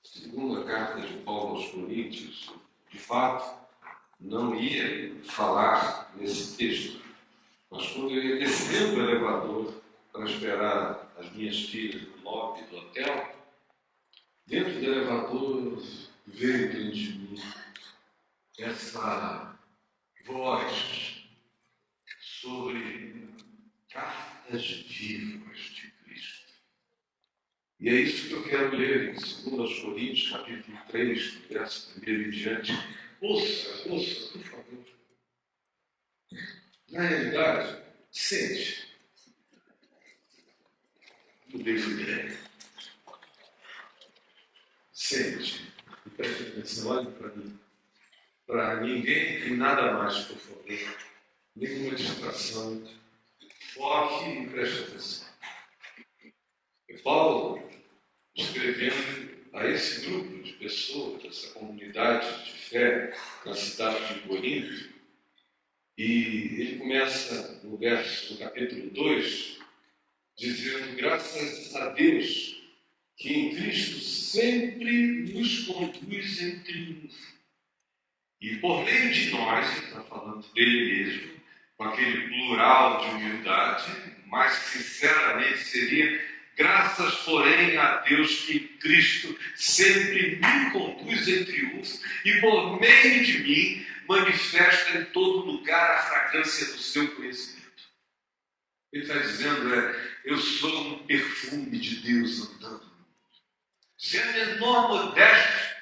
Segunda carta de Paulo aos Coríntios, de fato, não ia falar nesse texto, mas quando eu ia descendo o elevador para esperar as minhas filhas no lobby do hotel, dentro do elevador veio dentro de mim essa voz sobre cartas vivas de Cristo. E é isso que eu quero ler em 2 Coríntios, capítulo 3, verso 1 em diante. Ouça, por favor. Na realidade, sente. Mudei de ideia. Sente. E preste atenção, olhe para mim. Para ninguém e nada mais, por favor. Nenhuma distração. Foque e preste atenção. Paulo, escrevendo a esse grupo de pessoas, essa comunidade de fé na cidade de Corinto, e ele começa no capítulo 2, dizendo: graças a Deus, que em Cristo sempre nos conduz em triunfo. E por meio de nós, ele está falando dele mesmo, com aquele plural de humildade, mais sinceramente seria: graças, porém, a Deus que Cristo sempre me conduz em triunfo e por meio de mim manifesta em todo lugar a fragrância do seu conhecimento. Ele está dizendo, eu sou um perfume de Deus andando no mundo. Sem a menor modéstia,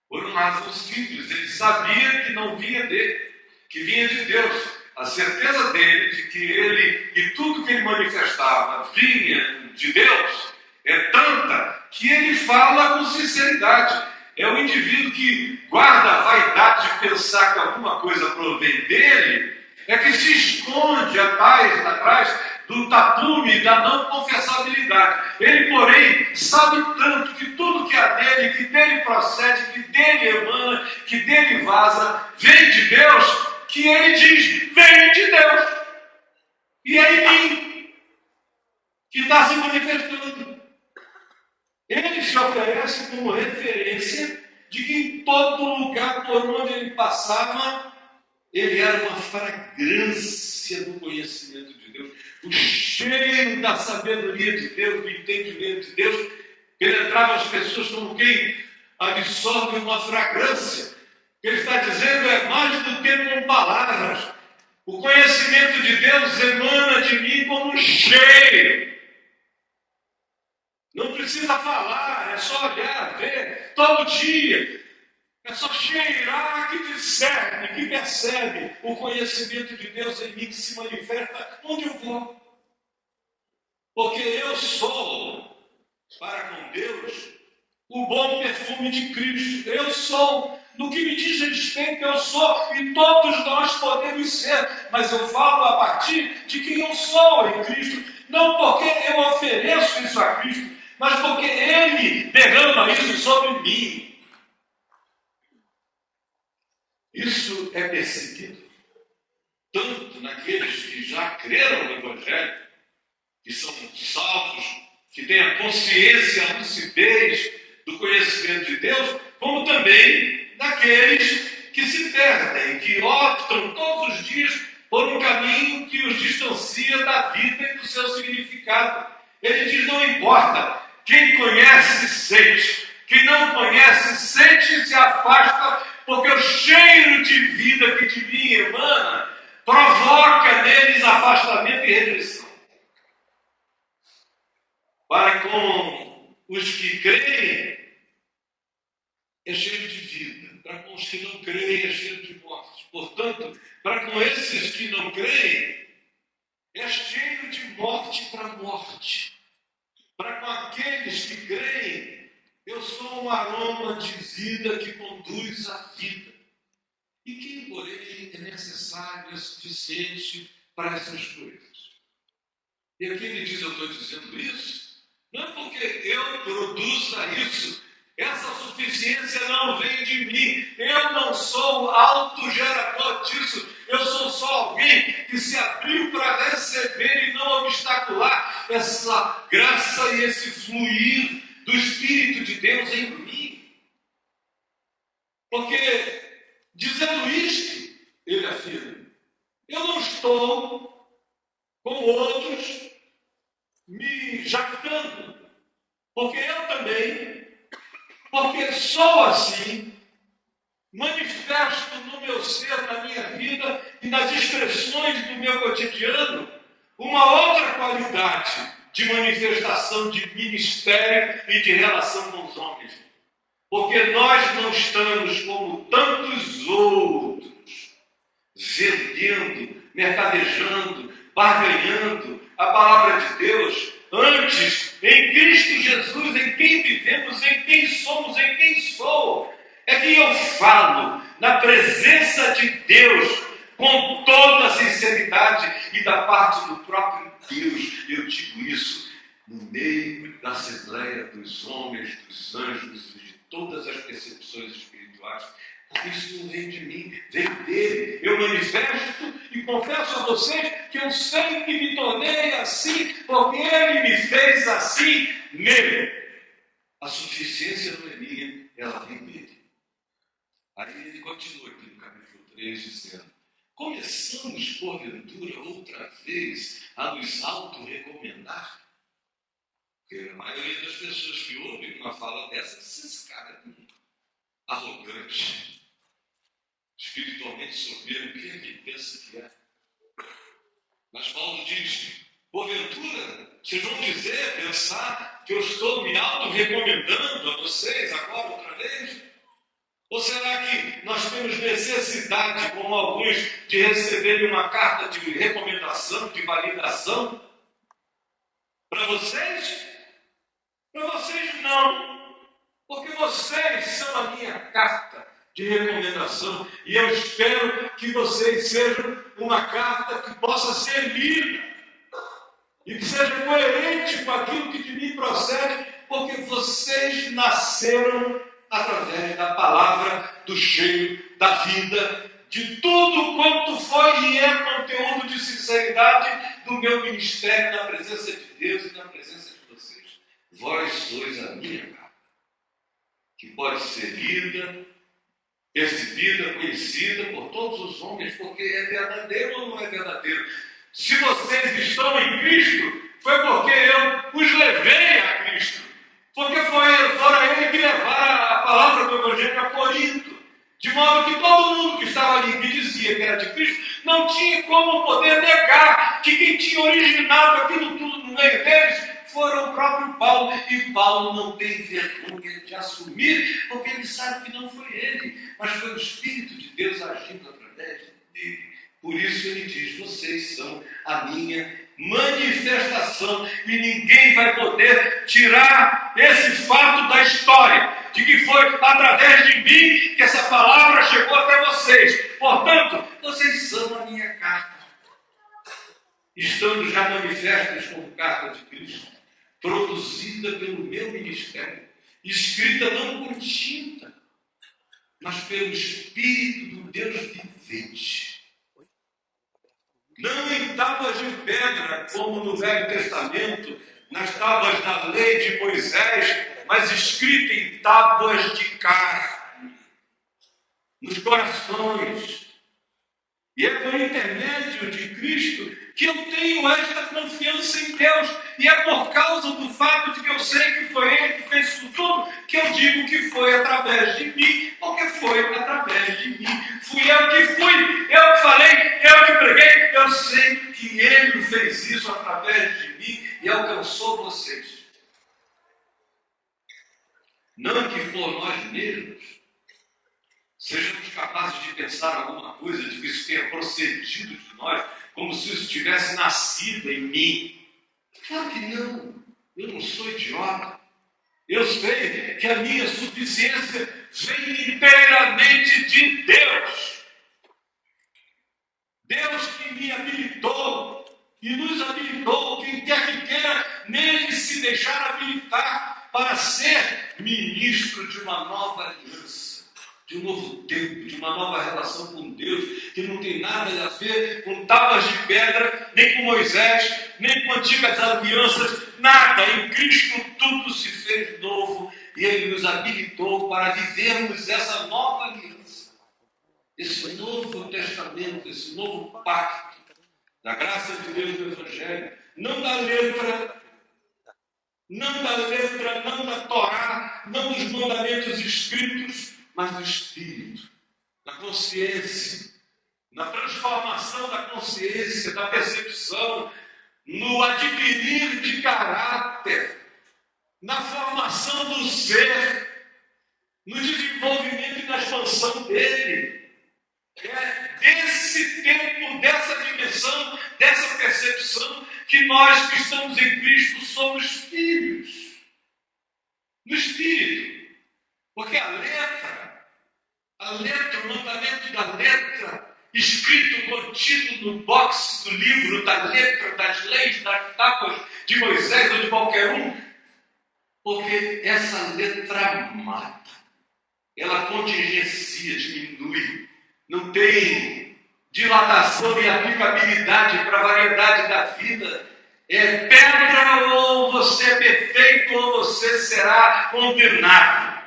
por uma razão simples, ele sabia que não vinha dele, que vinha de Deus. A certeza dele de que ele e tudo que ele manifestava vinha de Deus é tanta que ele fala com sinceridade. É o indivíduo que guarda a vaidade de pensar que alguma coisa provém dele, é que se esconde atrás do tapume da não confessabilidade. Ele, porém, sabe tanto que tudo que há nele, que dele procede, que dele emana, que dele vaza, vem de Deus, que ele diz: vem de Deus. E é em mim que está se manifestando. Ele se oferece como referência de que em todo lugar por onde ele passava, ele era uma fragrância do conhecimento de Deus, o cheiro da sabedoria de Deus, do entendimento de Deus, penetrava as pessoas como quem absorve uma fragrância. Ele está dizendo é mais do que com palavras. O conhecimento de Deus emana de mim como um cheiro. Não precisa falar, é só olhar, ver, todo dia. É só cheirar que discerne, que percebe o conhecimento de Deus em mim que se manifesta onde eu vou. Porque eu sou, para com Deus, o bom perfume de Cristo. Eu sou, no que me diz respeito, eu sou, e todos nós podemos ser. Mas eu falo a partir de quem eu sou em Cristo. Não porque eu ofereço isso a Cristo, mas porque Ele derrama isso sobre mim. Isso é percebido tanto naqueles que já creram no Evangelho, que são salvos, que têm a consciência, a lucidez do conhecimento de Deus, como também naqueles que se perdem, que optam todos os dias por um caminho que os distancia da vida e do seu significado. Ele diz: não importa, quem conhece, sente. Quem não conhece, sente e se afasta, porque o cheiro de vida que de mim emana provoca neles afastamento e rejeição. Para com os que creem, é cheiro de vida. Para com os que não creem, é cheiro de morte. Portanto, para com esses que não creem, é cheiro de morte para morte. Para com aqueles que creem, eu sou um aroma de vida que conduz à vida. E que, porém, é necessário, é suficiente para essas coisas. E aqui ele diz: eu estou dizendo isso, não é porque eu produza isso. Essa suficiência não vem de mim. Eu não sou autogerador disso. Eu sou só alguém que se abriu para receber e não obstacular essa graça e esse fluir do Espírito de Deus em mim. Porque, dizendo isto, ele afirma, eu não estou, como outros, me jactando, porque eu também, porque sou assim, manifesto no meu ser, na minha vida e nas expressões do meu cotidiano, uma outra qualidade de manifestação de ministério e de relação com os homens. Porque nós não estamos como tantos outros, vendendo, mercadejando, barganhando a palavra de Deus. Antes, em Cristo Jesus, em quem vivemos, em quem somos, em quem sou, é que eu falo na presença de Deus, com toda a sinceridade e da parte do próprio Deus. Eu digo isso no meio da Assembleia dos homens, dos anjos e de todas as percepções espirituais. Porque isso não vem de mim, vem dele. Eu manifesto e confesso a vocês que eu sei que me tornei assim, porque ele me fez assim nele. A suficiência não é minha, ela vem dele. Aí ele continua aqui no capítulo 3, dizendo: começamos, porventura, outra vez a nos auto-recomendar? Porque a maioria das pessoas que ouvem uma fala dessa diz: esse cara é arrogante, espiritualmente soberbo, quem é que pensa que é? Mas Paulo diz: porventura, vocês vão dizer, pensar que eu estou me auto-recomendando a vocês agora outra vez? Ou será que nós temos necessidade, como alguns, de receber uma carta de recomendação, de validação? Para vocês? Para vocês não. Porque vocês são a minha carta de recomendação. E eu espero que vocês sejam uma carta que possa ser lida. E que seja coerente com aquilo que de mim procede. Porque vocês nasceram através da palavra, do cheio, da vida, de tudo quanto foi e é conteúdo de sinceridade do meu ministério na presença de Deus e na presença de vocês. Vós sois a minha carta, que pode ser lida, percebida, conhecida por todos os homens, porque é verdadeiro ou não é verdadeiro? Se vocês estão em Cristo, foi porque eu os levei a Cristo. Porque fora ele que levara a palavra do Evangelho a Corinto. De modo que todo mundo que estava ali, que dizia que era de Cristo, não tinha como poder negar que quem tinha originado aquilo tudo no meio deles fora o próprio Paulo. E Paulo não tem vergonha de assumir, porque ele sabe que não foi ele, mas foi o Espírito de Deus agindo através dele. Por isso ele diz: vocês são a minha manifestação, e ninguém vai poder tirar esse fato da história, de que foi através de mim que essa palavra chegou até vocês. Portanto, vocês são a minha carta, estando já manifestas como carta de Cristo, produzida pelo meu ministério, escrita não com tinta, mas pelo Espírito do Deus vivente. Não em tábuas de pedra, como no Velho Testamento, nas tábuas da lei de Moisés, mas escrita em tábuas de carne, nos corações. E é por intermédio de Cristo que eu tenho esta confiança em Deus. E é por causa do fato de que eu sei que foi Ele que fez isso tudo, que eu digo que foi através de mim, porque foi através de mim. Fui eu que fui, eu que falei, eu que preguei. Eu sei que Ele fez isso através de mim e alcançou vocês. Não que por nós mesmos sejamos capazes de pensar alguma coisa, de que isso tenha procedido de nós, como se isso tivesse nascido em mim. Claro que não. Eu não sou idiota. Eu sei que a minha suficiência vem inteiramente de Deus. Deus que me habilitou e nos habilitou, quem quer que queira, nele se deixar habilitar para ser ministro de uma nova aliança, de um novo tempo, de uma nova relação com Deus, que não tem nada a ver com tábuas de pedra, nem com Moisés, nem com antigas alianças, nada. Em Cristo tudo se fez novo e Ele nos habilitou para vivermos essa nova aliança, esse novo testamento, esse novo pacto da graça de Deus do Evangelho, não da letra, não da Torá, não dos mandamentos escritos, mas do Espírito, da consciência, na transformação da consciência, da percepção, no adquirir de caráter, na formação do ser, no desenvolvimento e na expansão dele. É desse tempo, dessa dimensão, dessa percepção, que nós que estamos em Cristo somos filhos. No Espírito. Porque a letra, o mandamento da letra, escrito, contido no box do livro da letra, das leis, das tábuas de Moisés ou de qualquer um, porque essa letra mata, ela contingencia, diminui, não tem dilatação e aplicabilidade para a variedade da vida. É pedra, ou você é perfeito, ou você será condenado.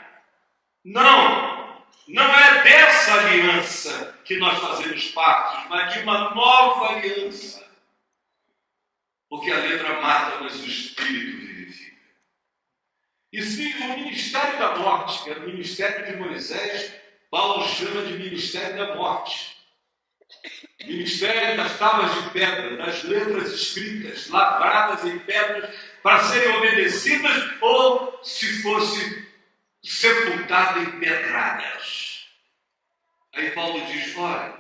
Não é dessa aliança que nós fazemos parte, mas de uma nova aliança. Porque a letra mata, mas o Espírito vivifica. E se o ministério da morte, que era o ministério de Moisés, Paulo chama de ministério da morte. Ministério das tábuas de pedra, das letras escritas, lavradas em pedras, para serem obedecidas, ou se fosse sepultado em pedradas. Aí Paulo diz, olha,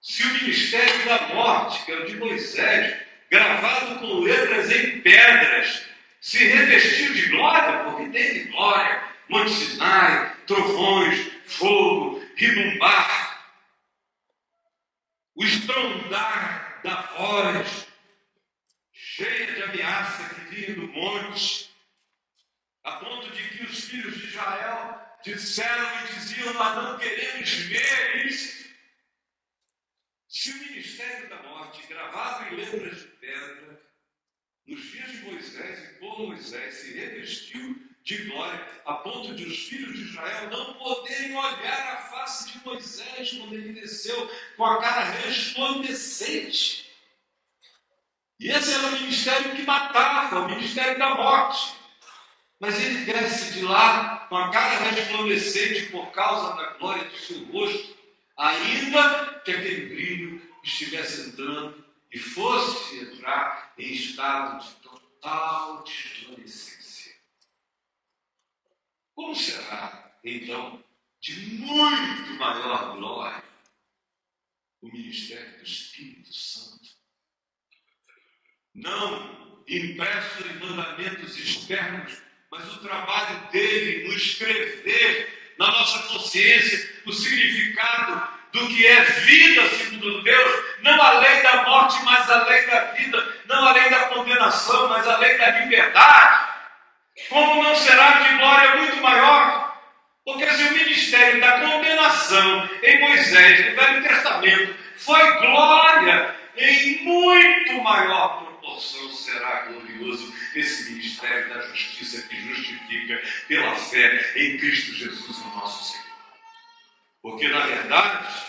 se o ministério da morte, que é o de Moisés, gravado com letras em pedras, se revestiu de glória, porque teve glória, Monte Sinai, trovões, fogo, ribumbar, o estrondar da voz, cheia de ameaça que vinha do monte, a ponto de que os filhos de Israel disseram e diziam, nós não queremos ver isso. Se o ministério da morte, gravado em letras de pedra, nos dias de Moisés e por Moisés, se revestiu de glória, a ponto de os filhos de Israel não poderem olhar a face de Moisés quando ele desceu com a cara resplandecente. E esse era o ministério que matava, o ministério da morte. Mas ele desce de lá com a cara resplandecente por causa da glória do seu rosto, ainda que aquele brilho estivesse entrando e fosse entrar em estado de total resplandecência. Como será, então, de muito maior glória o ministério do Espírito Santo? Não impresso em mandamentos externos, mas o trabalho dele no escrever na nossa consciência o significado do que é vida segundo Deus, não a lei da morte, mas a lei da vida, não a lei da condenação, mas a lei da liberdade. Como não será de glória muito maior? Porque se o ministério da condenação em Moisés, no Velho Testamento, foi glória, em muito maior proporção será glorioso esse ministério da justiça que justifica pela fé em Cristo Jesus, o nosso Senhor. Porque, na verdade,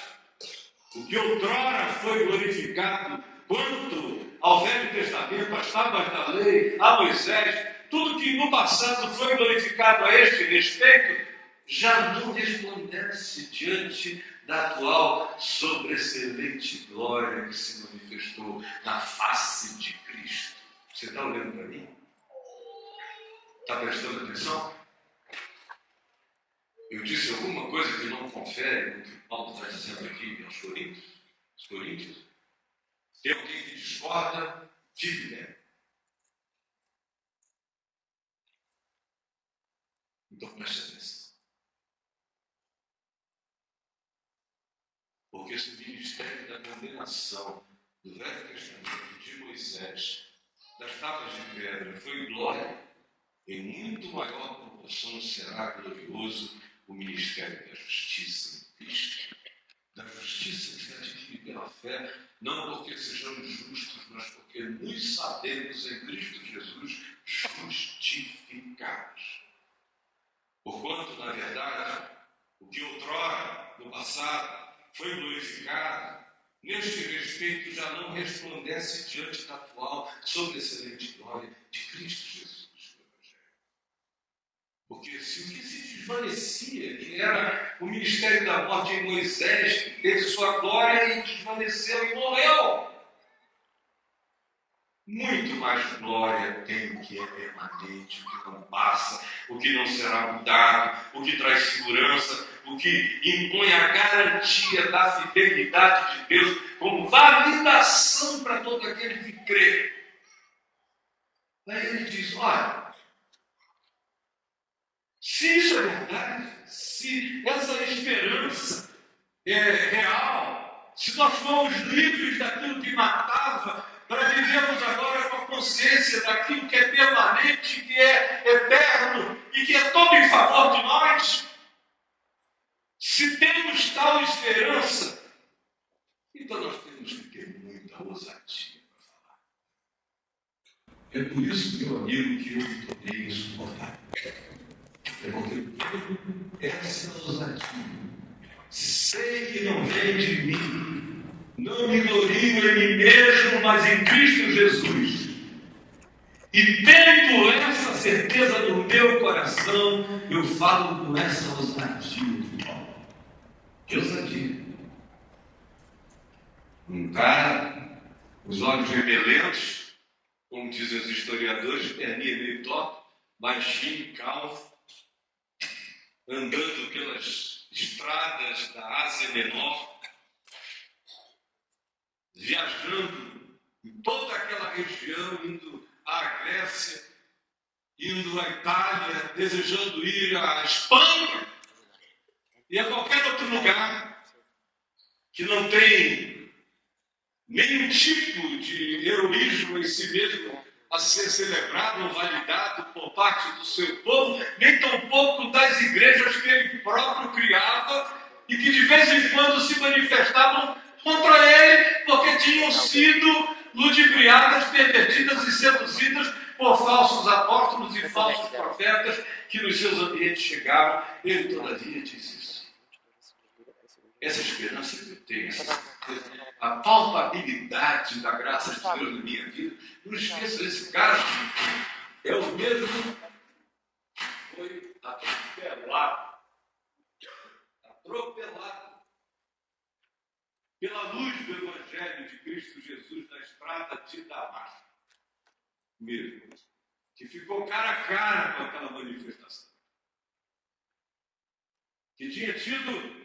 o que outrora foi glorificado quanto ao Velho Testamento, às tábuas da lei, a Moisés, tudo que no passado foi glorificado a este respeito, já não resplandece diante da atual sobreexcelente glória que se manifestou na face de Cristo. Você está olhando para mim? Está prestando atenção? Eu disse alguma coisa que não confere com o que Paulo está dizendo aqui aos Coríntios? Tem alguém que discorda? Fique bem. Então preste atenção. Porque esse ministério da condenação do Velho Testamento de Moisés, das tábuas de pedra, foi glória, em muito maior proporção será glorioso o ministério da justiça em Cristo. Da justiça que se adquire pela fé, não porque sejamos justos, mas porque nos sabemos em Cristo Jesus justificados. Porquanto, na verdade, o que outrora, no passado, foi glorificado, neste respeito já não resplandece diante da atual sobreexcelente glória de Cristo Jesus. Porque se o que se desvanecia, que era o ministério da morte em Moisés, que teve sua glória e desvaneceu e morreu, muito mais glória tem o que é permanente, o que não passa, o que não será mudado, o que traz segurança, o que impõe a garantia da fidelidade de Deus como validação para todo aquele que crê. Aí ele diz, olha, se isso é verdade, se essa esperança é real, se nós fomos livres daquilo que matava, para vivermos agora com a consciência daquilo que é permanente, que é eterno e que é todo em favor de nós, se temos tal esperança, então nós temos que ter muita ousadia para falar. É por isso, meu amigo, que eu me tornei insuportável. É porque essa ousadia, sei que não vem de mim, não me glorio em mim mesmo, mas em Cristo Jesus. E tendo essa certeza no meu coração, eu falo com essa ousadia de Paulo. Que ousadia? Um cara, os olhos rebelentos, como dizem os historiadores, perninha meio torta, baixinho, calvo, andando pelas estradas da Ásia Menor, viajando em toda aquela região, indo à Grécia, indo à Itália, desejando ir à Espanha e a qualquer outro lugar que não tem nenhum tipo de heroísmo em si mesmo a ser celebrado ou validado por parte do seu povo, nem tampouco das igrejas que ele próprio criava e que de vez em quando se manifestavam contra ele porque tinham sido ludibriadas, pervertidas e seduzidas por falsos apóstolos e falsos profetas que nos seus ambientes chegaram. Ele todavia diz isso. Essa esperança que eu tenho, a palpabilidade da graça de Deus na minha vida, não esqueça, esse cara é o mesmo que foi atropelado pela luz do Evangelho de Cristo Jesus na estrada de Damasco, mesmo, que ficou cara a cara com aquela manifestação, que tinha tido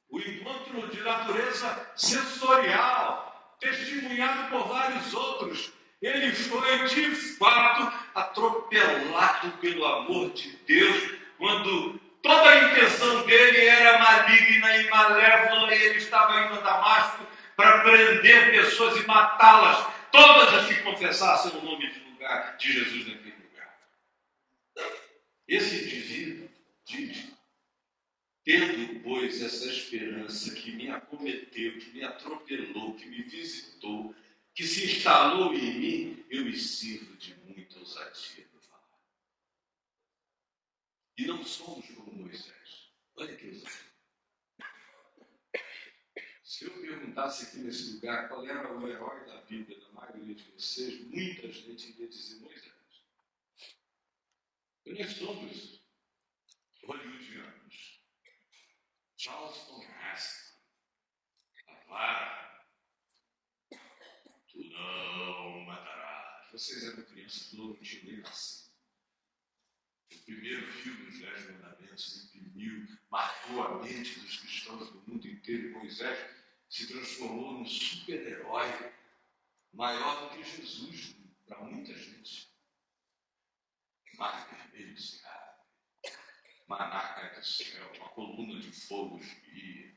o encontro de natureza sensorial, testemunhado por vários outros. Ele foi, de fato, atropelado pelo amor de Deus, quando toda a intenção dele era maligna e malévola, e ele estava indo a Damasco para prender pessoas e matá-las, todas as que confessassem o nome de Jesus naquele lugar. Esse indivíduo diz: tendo, pois, essa esperança que me acometeu, que me atropelou, que me visitou, que se instalou em mim, eu me sirvo de muita ousadia para falar. E não somos como Moisés. Olha que ousadia. Se eu perguntasse aqui nesse lugar qual era o herói da Bíblia da maioria de vocês, muita gente iria dizer Moisés. E nós somos hollywoodianos. Charleston Heston, a vara, tu não matarás. Vocês eram crianças, não tinham nem nascido. O primeiro filme dos 10 Mandamentos imprimiu, marcou a mente dos cristãos do mundo inteiro. Moisés se transformou num super-herói maior do que Jesus para muita gente. Mar vermelho se abre, maná cai do céu, uma coluna de fogo guia,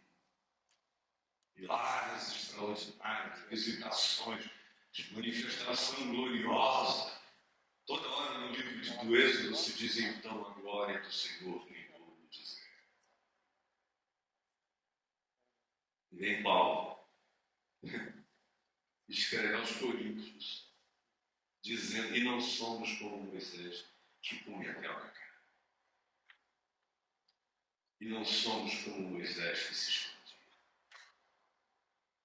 milagres extraordinários, visitações, de manifestação gloriosa. Toda hora no livro do Êxodo se diz então a glória do Senhor em todo o deserto. E vem Paulo escreve aos Coríntios, dizendo: e não somos como Moisés, que come a terra. E não somos como Moisés que se escondia.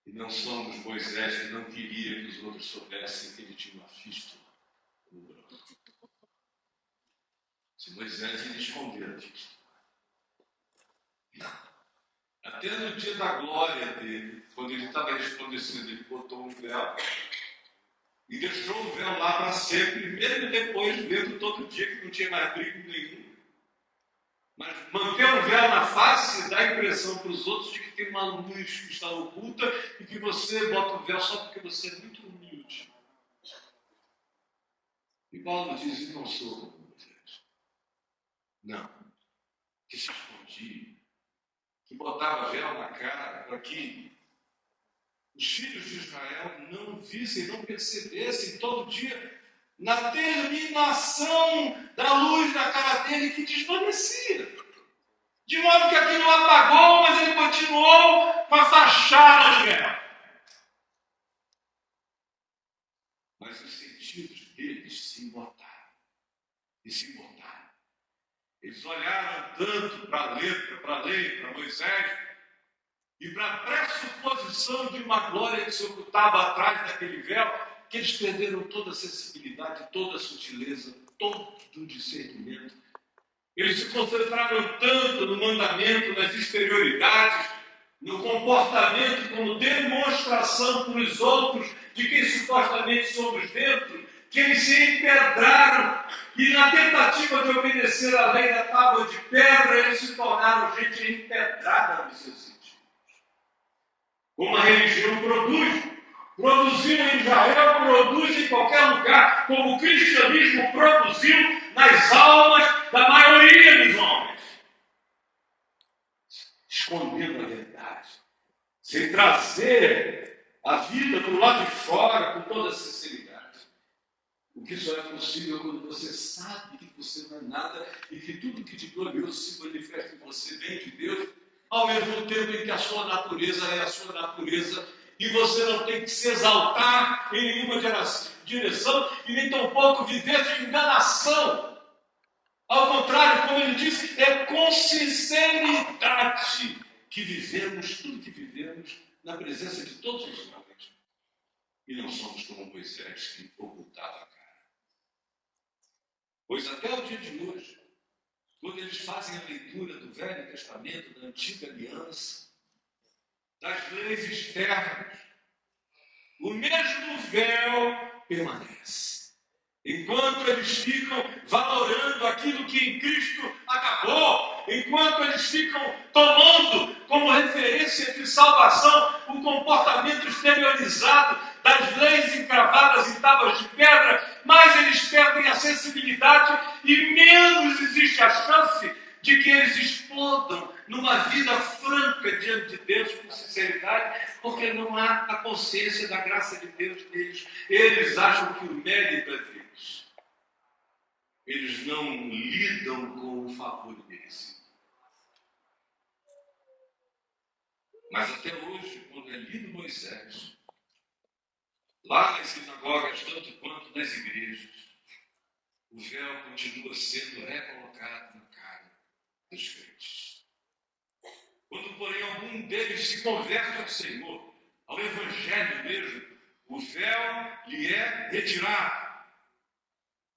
E não somos Moisés que não queria que os outros soubessem que ele tinha uma fístula no braço. Se Moisés ele escondeu a fístula. Não. Até no dia da glória dele, quando ele estava resplandecendo, ele botou um véu e deixou o véu lá para sempre, mesmo depois vendo todo dia que não tinha mais brilho nenhum. Mas manter o véu na face dá a impressão para os outros de que tem uma luz que está oculta e que você bota o véu só porque você é muito humilde. E Paulo diz, não sou como Moisés. Não. Que se escondia, que botava véu na cara para que os filhos de Israel não vissem, não percebessem todo dia na terminação da luz na cara dele que desvanecia. De modo que aquilo apagou, mas ele continuou com a fachada de véu. Mas os sentidos deles se embotaram. E se embotaram. Eles olharam tanto para a letra, para a lei, para Moisés, e para a pressuposição de uma glória que se ocultava atrás daquele véu, que eles perderam toda a sensibilidade, toda a sutileza, todo o discernimento. Eles se concentraram tanto no mandamento, nas exterioridades, no comportamento como demonstração para os outros de quem supostamente somos dentro, que eles se empedraram e na tentativa de obedecer a lei da tábua de pedra, eles se tornaram gente empedrada nos seus sentidos. Como a religião produziu em Israel, produz em qualquer lugar, como o cristianismo produziu nas almas da maioria dos homens. Escondendo a verdade, sem trazer a vida para o lado de fora com toda a sinceridade. O que só é possível quando você sabe que você não é nada e que tudo que de glorioso se manifesta em você vem de Deus, ao mesmo tempo em que a sua natureza é a sua natureza e você não tem que se exaltar em nenhuma direção e nem tampouco viver de enganação. Ao contrário, como ele disse, é com sinceridade que vivemos tudo que vivemos na presença de todos os homens. E não somos como Moisés que ocultava a cara. Pois até o dia de hoje, quando eles fazem a leitura do Velho Testamento, da Antiga Aliança, das leis externas, o mesmo véu permanece. Enquanto eles ficam valorando aquilo que em Cristo acabou, enquanto eles ficam tomando como referência de salvação o comportamento exteriorizado das leis encravadas em tábuas de pedra, mais eles perdem a sensibilidade e menos existe a chance de que eles explodam numa vida franca diante de Deus com sinceridade, porque não há a consciência da graça de Deus neles. Eles acham que o mérito é deles. Eles não lidam com o favor merecido. Mas até hoje, quando é lido Moisés, lá nas sinagogas, tanto quanto nas igrejas, o véu continua sendo recolocado na cara dos crentes. Quando, porém, algum deles se converte ao Senhor, ao Evangelho mesmo, o véu lhe é retirado.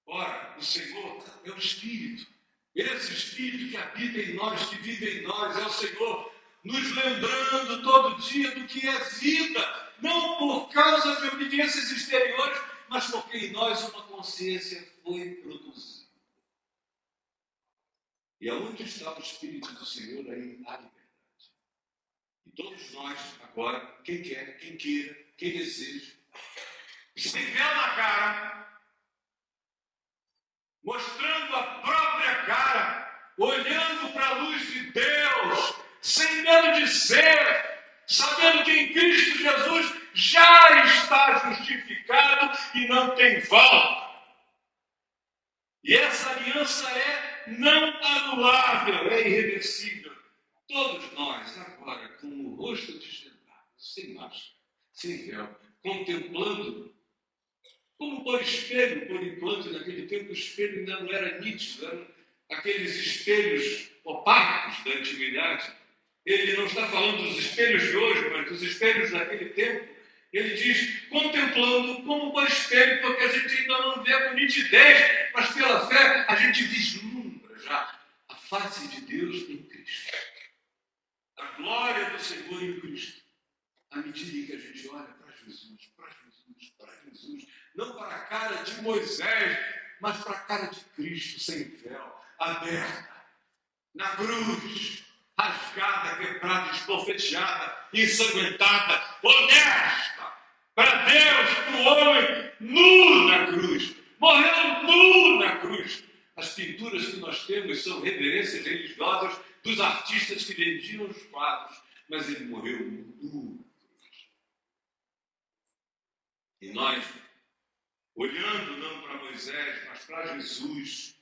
Ora, o Senhor é o Espírito. Esse Espírito que habita em nós, que vive em nós, é o Senhor, nos lembrando todo dia do que é vida, não por causa de obediências exteriores, mas porque em nós uma consciência foi produzida. E aonde está o Espírito do Senhor, aí há liberdade. E todos nós, agora, quem quer, quem queira, quem deseja, sem véu na cara, mostrando a própria cara, olhando para a luz de Deus, sem medo de ser, sabendo que em Cristo Jesus já está justificado e não tem volta. E essa aliança é não anulável, é irreversível. Todos nós, agora, com o rosto desvendado, sem máscara, sem véu, contemplando, como por espelho, por enquanto, naquele tempo o espelho ainda não era nítido, eram aqueles espelhos opacos da antiguidade. Ele não está falando dos espelhos de hoje, mas dos espelhos daquele tempo. Ele diz, contemplando como por espelho, porque a gente ainda não vê com nitidez, mas pela fé a gente vislumbra já a face de Deus em Cristo. A glória do Senhor em Cristo. À medida em que a gente olha para Jesus, para Jesus, para Jesus, não para a cara de Moisés, mas para a cara de Cristo sem véu, aberta, na cruz, rasgada, quebrada, esbofeteada, ensanguentada, honesta, para Deus, para o homem, nu na cruz, morreu nu na cruz. As pinturas que nós temos são reverências religiosas dos artistas que vendiam os quadros, mas ele morreu nu na cruz. E nós, olhando não para Moisés, mas para Jesus,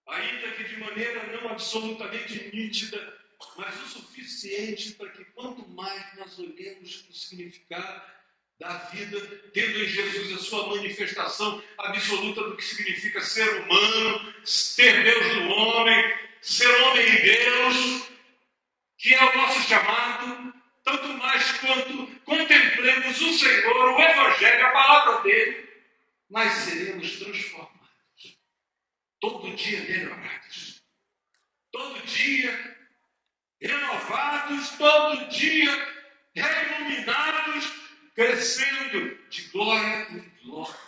ainda que de maneira não absolutamente nítida, mas o suficiente para que quanto mais nós olhemos para o significado da vida, tendo em Jesus a sua manifestação absoluta do que significa ser humano, ter Deus no homem, ser homem em Deus, que é o nosso chamado, tanto mais quanto contemplemos o Senhor, o Evangelho, a palavra dele, mas seremos transformados, todo dia melhorados, todo dia renovados, todo dia reiluminados, crescendo de glória em glória,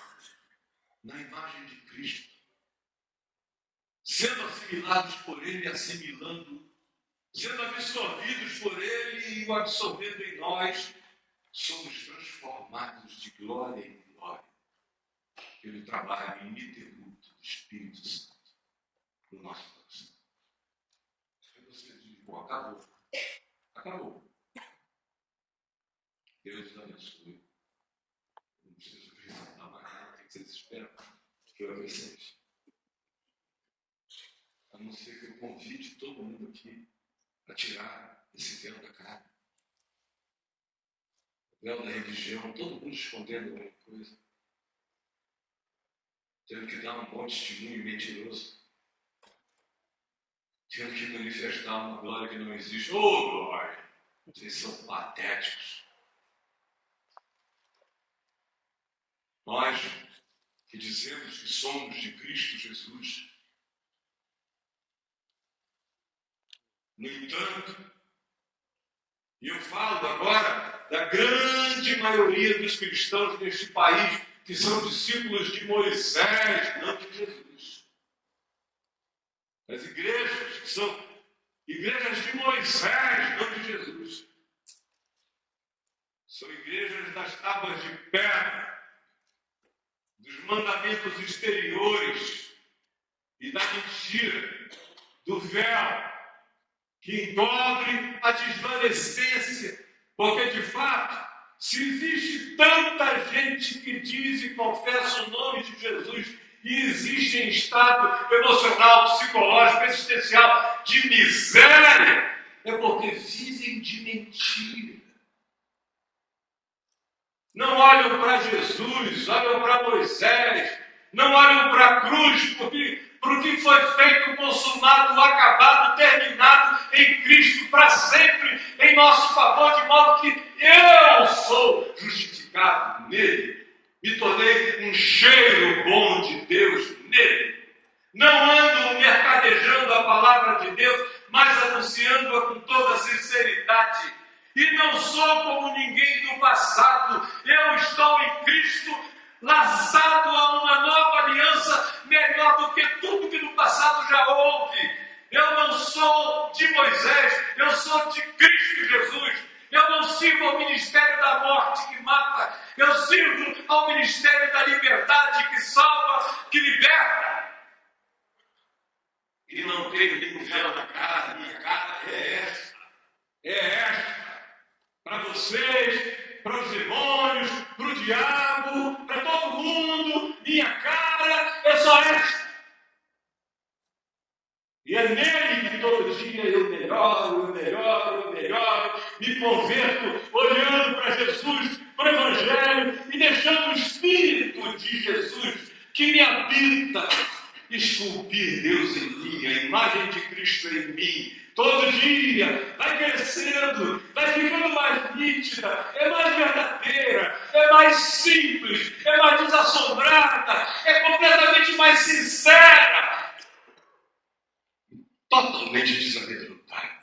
na imagem de Cristo, sendo assimilados por Ele, assimilando, sendo absorvidos por Ele e o absorvendo em nós, somos transformados de glória em glória, pelo trabalho ininterrupto do Espírito Santo no nosso coração. Aí você diz, bom, acabou. Acabou. Deus os abençoe. Não preciso acrescentar mais nada, tem que ser desesperado que eu acrescente. A não ser que eu convide todo mundo aqui a tirar esse véu da cara. O véu da religião, todo mundo escondendo alguma coisa. Tendo que dar um bom testemunho mentiroso. Tendo que manifestar uma glória que não existe. Ô, glória! Vocês são patéticos. Nós que dizemos que somos de Cristo Jesus, no entanto, e eu falo agora da grande maioria dos cristãos neste país que são discípulos de Moisés, não de Jesus. As igrejas que são igrejas de Moisés, não de Jesus. São igrejas das tábuas de pedra, dos mandamentos exteriores e da mentira, do véu, que encobre a desvanecência, porque de fato, se existe tanta gente que diz e confessa o nome de Jesus e existe em estado emocional, psicológico, existencial de miséria, é porque vivem de mentira. Não olham para Jesus, olham para Moisés, não olham para a cruz, porque o que foi feito, consumado, acabado, terminado em Cristo para sempre, em nosso favor, de modo que eu sou justificado nele, me tornei um cheiro bom de Deus nele. Não ando mercadejando a palavra de Deus, mas anunciando-a com toda sinceridade. E não sou como ninguém do passado, eu estou em Cristo, laçado a uma nova aliança, melhor do que tudo que no passado já houve. Eu não sou de Moisés, eu sou de Cristo Jesus. Eu não sirvo ao ministério da morte que mata, eu sirvo ao ministério da liberdade que salva, que liberta. E não tenho nenhum véu na cara, minha cara é esta. É esta. Para vocês, para os demônios, para o diabo, para todo mundo, minha cara é só esta. E é nele que todo dia eu melhoro, me converto, olhando para Jesus, para o Evangelho e deixando o Espírito de Jesus que me habita, esculpir Deus em mim, a imagem de Cristo em mim, todo dia, vai crescendo, vai ficando mais nítida, é mais verdadeira, é mais simples, é mais desassombrada, é completamente mais sincera, totalmente desamedrontada.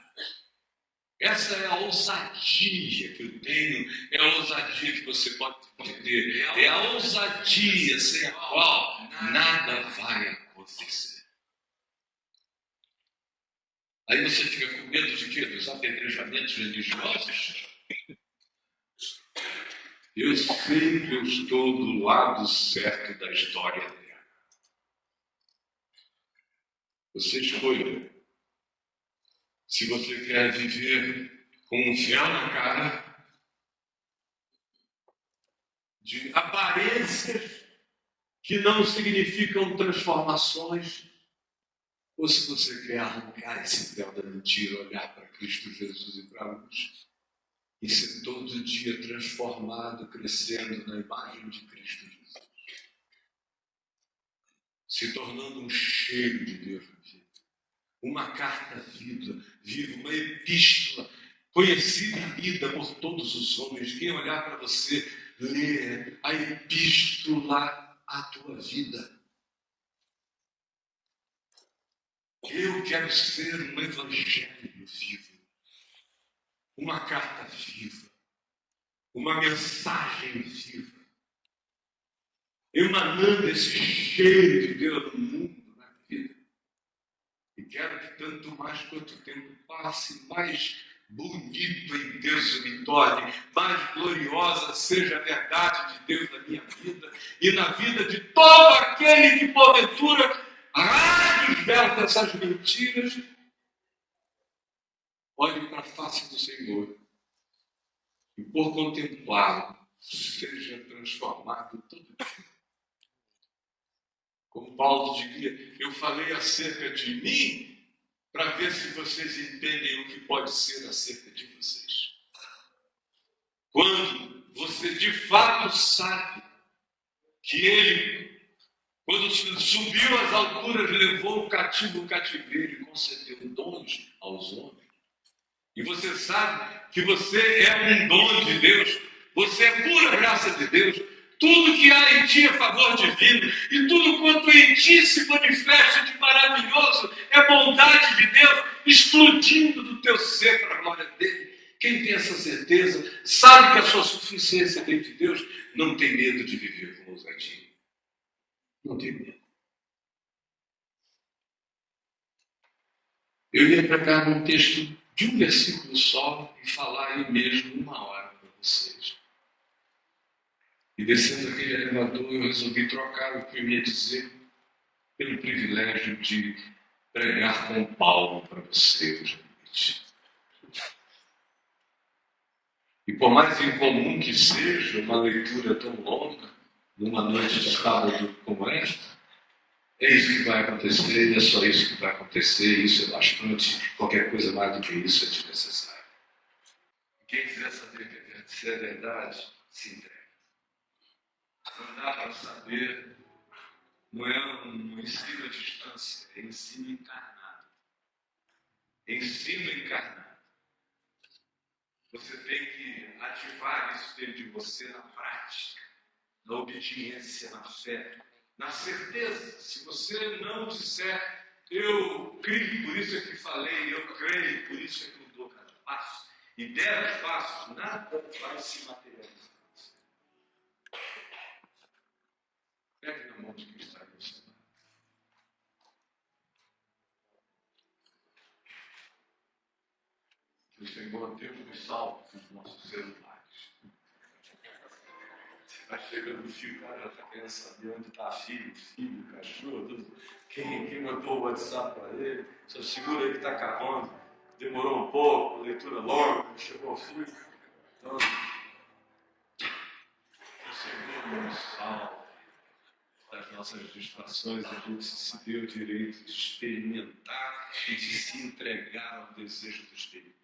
Essa é a ousadia que eu tenho, é a ousadia que você pode ter, é a ousadia sem a qual nada vai acontecer. Aí você fica com medo de quê? Dos apedrejamentos religiosos? Eu sei que eu estou do lado certo da história dela. Você escolhe. Se você quer viver com um véu na cara, de aparências que não significam transformações, ou se você quer arrancar esse véu da mentira, olhar para Cristo Jesus e para a luz, e ser todo dia transformado, crescendo na imagem de Cristo Jesus, se tornando um cheiro de Deus na vida, uma carta viva, uma epístola conhecida e lida por todos os homens. Quem olhar para você, lê a epístola à tua vida. Eu quero ser um evangelho vivo, uma carta viva, uma mensagem viva, emanando esse cheiro de Deus no mundo, na vida. E quero que tanto mais quanto o tempo passe, mais bonito em Deus eu me torne, mais gloriosa seja a verdade de Deus na minha vida e na vida de todo aquele que porventura rasgue os véus dessas mentiras. Olhe para a face do Senhor e por contemplá-lo seja transformado todo dia. Como Paulo diria, eu falei acerca de mim para ver se vocês entendem o que pode ser acerca de vocês. Quando você de fato sabe que ele, quando subiu às alturas, levou o cativo o cativeiro e concedeu dons aos homens. E você sabe que você é um dom de Deus, você é pura graça de Deus. Tudo que há em ti é favor divino, e tudo quanto em ti se manifesta de maravilhoso é bondade de Deus, explodindo do teu ser para a glória dele. Quem tem essa certeza, sabe que a sua suficiência vem de Deus, não tem medo de viver com ousadia. Não tem medo. Eu ia pregar num texto de um versículo só e falar aí mesmo 1 hora para vocês. E descendo aquele elevador, eu resolvi trocar o que eu ia dizer pelo privilégio de pregar com Paulo para vocês. E por mais incomum que seja uma leitura tão longa, numa noite de sábado como esta, é isso que vai acontecer e é só isso que vai acontecer. Isso é bastante, qualquer coisa mais do que isso é desnecessário. Quem quiser saber que é verdade, se entrega. Não dá para saber, não é um ensino à distância, é ensino encarnado. Ensino encarnado. Você tem que ativar isso dentro de você na prática, na obediência, na fé, na certeza. Se você não disser, eu creio, por isso é que falei, eu creio, por isso é que eu dou cada passo, e der os passos, nada vai se materializar. Pegue na mão de quem está aí no seu lado. Que o Senhor dê um salto nos nossos celulares. Você vai chegando no fio, cara, já está querendo saber onde está filho, cachorro, tudo. Quem mandou o WhatsApp para ele? Só segura aí que está acabando. Demorou um pouco, leitura longa, chegou ao fim. Então, o Senhor nos salve das nossas distrações, a gente se deu o direito de experimentar e de se entregar ao desejo do Espírito.